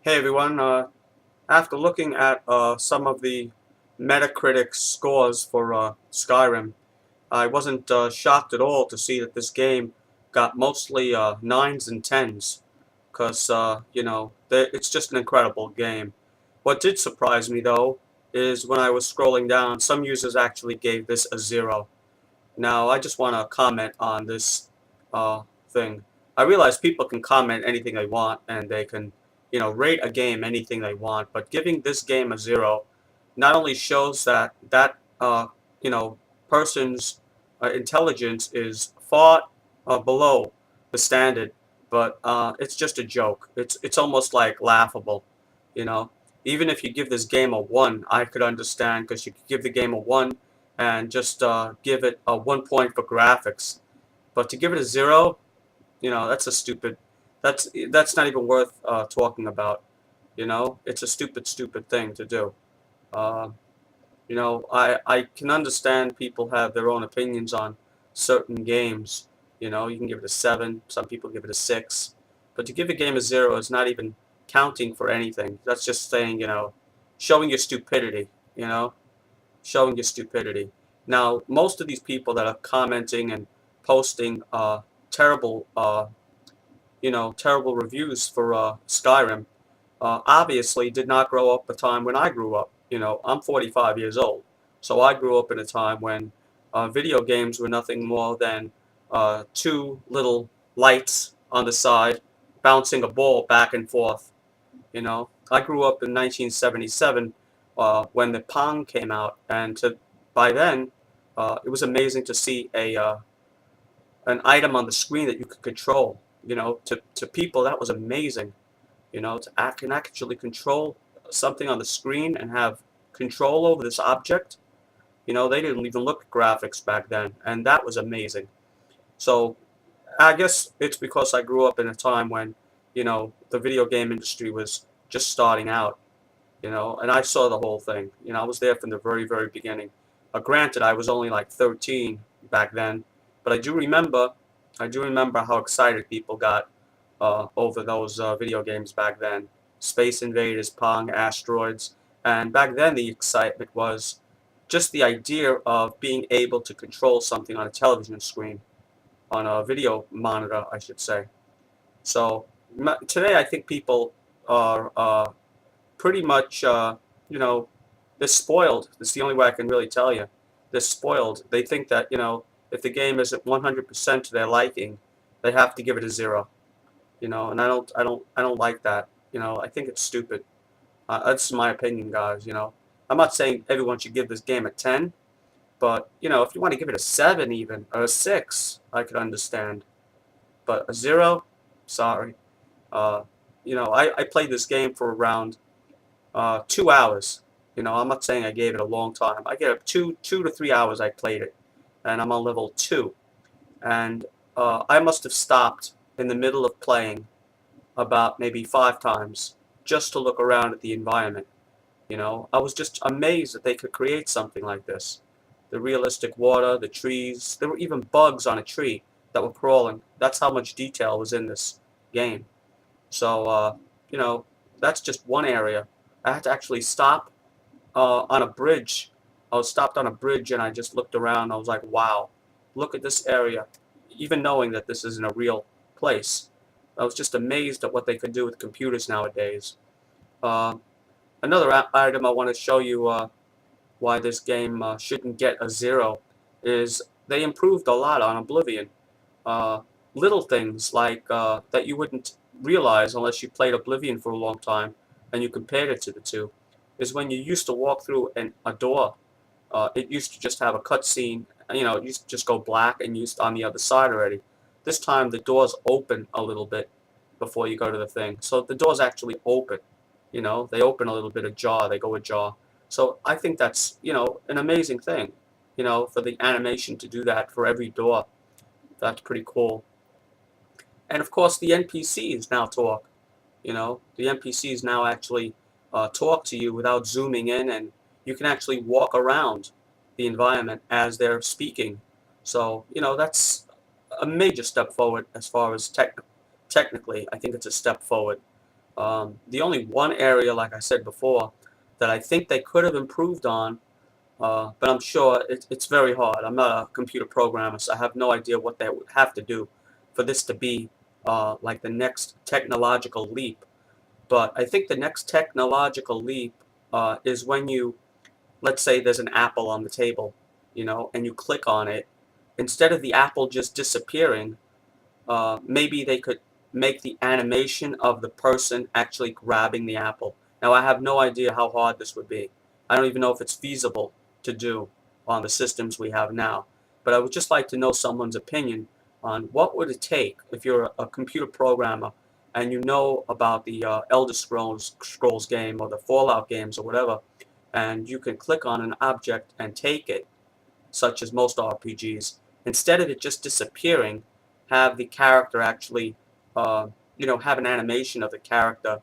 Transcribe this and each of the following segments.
Hey everyone, after looking at some of the Metacritic scores for Skyrim, I wasn't shocked at all to see that this game got mostly nines and tens, because, it's just an incredible game. What did surprise me, though, is when I was scrolling down, some users actually gave this a 0. Now, I just want to comment on this thing. I realize people can comment anything they want and they can, rate a game anything they want, but giving this game a 0 not only shows that you know, person's intelligence is far below the standard, but it's just a joke. It's almost like laughable, you know. Even if you give this game a 1, I could understand because you could give the game a 1 and just give it a 1 point for graphics. But to give it a 0, that's a stupid. That's not even worth talking about. It's a stupid thing to do. Uh, I can understand people have their own opinions on certain games. You can give it a 7. Some people give it a 6. But to give a game a 0 is not even counting for anything. That's just saying, showing your stupidity. You know, showing your stupidity. Now, most of these people that are commenting and posting terrible, terrible reviews for Skyrim, obviously did not grow up a time when I grew up. I'm 45 years old, so I grew up in a time when video games were nothing more than two little lights on the side bouncing a ball back and forth. I grew up in 1977 when the Pong came out, and by then, it was amazing to see an item on the screen that you could control. To people that was amazing. Can actually control something on the screen and have control over this object. They didn't even look at graphics back then, and that was amazing. So I guess it's because I grew up in a time when, the video game industry was just starting out, and I saw the whole thing. I was there from the very, very beginning. Granted, I was only like 13 back then, but I do remember how excited people got over those video games back then. Space Invaders, Pong, Asteroids, and back then the excitement was just the idea of being able to control something on a television screen, on a video monitor, I should say. So today, I think people are pretty much, they're spoiled. That's the only way I can really tell you. They're spoiled. They think that, if the game isn't 100% to their liking, they have to give it a 0. And I don't like that. I think it's stupid. That's my opinion, guys. I'm not saying everyone should give this game a 10, but if you want to give it a 7 even or a 6, I could understand. But a 0, sorry. Uh, I played this game for around 2 hours. I'm not saying I gave it a long time. I gave it 2 to 3 hours. I played it, and I'm on level 2. And I must have stopped in the middle of playing about maybe 5 times just to look around at the environment. I was just amazed that they could create something like this. The realistic water, the trees, there were even bugs on a tree that were crawling. That's how much detail was in this game. So, you know, that's just one area. I had to actually stop on a bridge. I was stopped on a bridge and I just looked around. I was like, wow, look at this area. Even knowing that this isn't a real place, I was just amazed at what they could do with computers nowadays. Uh, Another item I want to show you why this game shouldn't get a 0 is they improved a lot on Oblivion. Uh, Little things like that you wouldn't realize unless you played Oblivion for a long time and you compared it to the two is when you used to walk through a door. It used to just have a cutscene. It used to just go black and used on the other side already. This time the doors open a little bit before you go to the thing. So the doors actually open. They open a little bit ajar. They go ajar. So I think that's an amazing thing. For the animation to do that for every door. That's pretty cool. And of course, the NPCs now talk. The NPCs now actually talk to you without zooming in, and you can actually walk around the environment as they're speaking. So, that's a major step forward as far as technically. I think it's a step forward. The only one area, like I said before, that I think they could have improved on, but I'm sure it's very hard. I'm not a computer programmer, so I have no idea what they would have to do for this to be like the next technological leap. But I think the next technological leap is when you, let's say there's an apple on the table, and you click on it, instead of the apple just disappearing, maybe they could make the animation of the person actually grabbing the apple. Now, I have no idea how hard this would be. I don't even know if it's feasible to do on the systems we have now. But I would just like to know someone's opinion on what would it take if you're a computer programmer and you know about the Elder Scrolls game or the Fallout games or whatever, and you can click on an object and take it, such as most RPGs. Instead of it just disappearing, have the character actually, have an animation of the character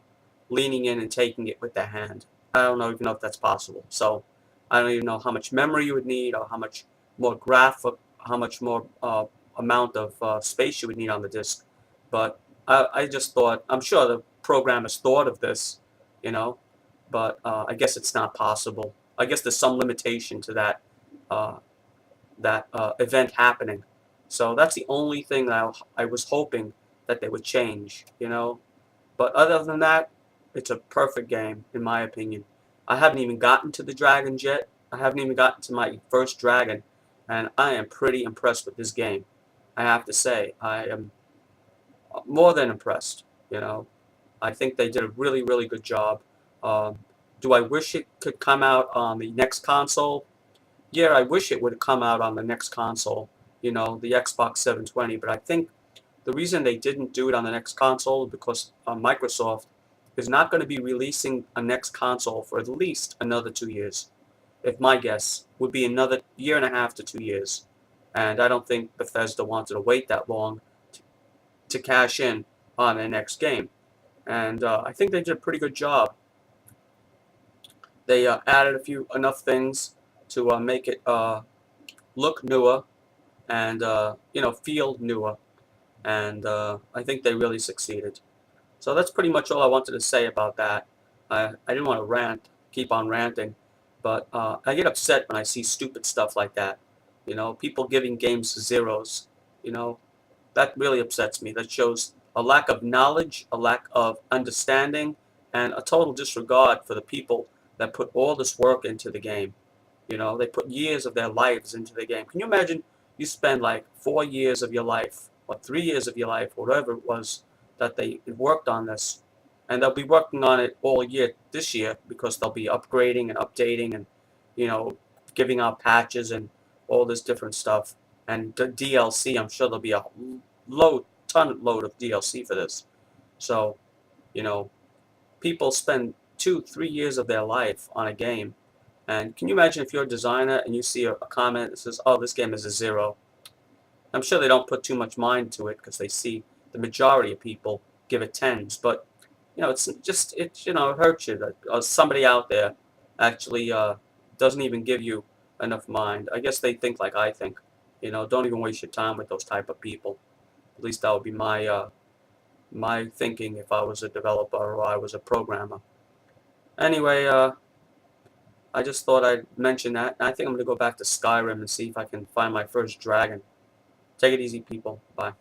leaning in and taking it with their hand. I don't know even know if that's possible. So I don't even know how much memory you would need or how much more how much more amount of space you would need on the disk. But I just thought, I'm sure the programmers thought of this, you know, but I guess it's not possible. I guess there's some limitation to uh, that event happening. So that's the only thing that I was hoping that they would change. But other than that, it's a perfect game, in my opinion. I haven't even gotten to the dragons yet. I haven't even gotten to my first dragon, and I am pretty impressed with this game. I have to say, I am more than impressed. I think they did a really, really good job. Um, do I wish it could come out on the next console? Yeah, I wish it would come out on the next console, the Xbox 720, but I think the reason they didn't do it on the next console is because Microsoft is not going to be releasing a next console for at least another 2 years. If my guess would be another year and a half to 2 years. And I don't think Bethesda wanted to wait that long to cash in on their next game. And I think they did a pretty good job. They added enough things to make it look newer and feel newer, and I think they really succeeded. So that's pretty much all I wanted to say about that. I didn't want to keep on ranting, but I get upset when I see stupid stuff like that. People giving games zeros. You know, that really upsets me. That shows a lack of knowledge, a lack of understanding, and a total disregard for the people that put all this work into the game. They put years of their lives into the game. Can you imagine you spend like 4 years of your life or 3 years of your life, or whatever it was that they worked on this, and they'll be working on it all year this year because they'll be upgrading and updating and you know giving out patches and all this different stuff and the DLC. I'm sure there'll be a load of DLC for this. So you know people spend 2 3 years of their life on a game, and can you imagine if you're a designer and you see a comment that says, "Oh, this game is a zero"? I'm sure they don't put too much mind to it because they see the majority of people give it tens. But it's just it hurts you that somebody out there actually doesn't even give you enough mind. I guess they think like I think. Don't even waste your time with those type of people. At least that would be my thinking if I was a developer or I was a programmer. Anyway, I just thought I'd mention that. I think I'm going to go back to Skyrim and see if I can find my first dragon. Take it easy, people. Bye.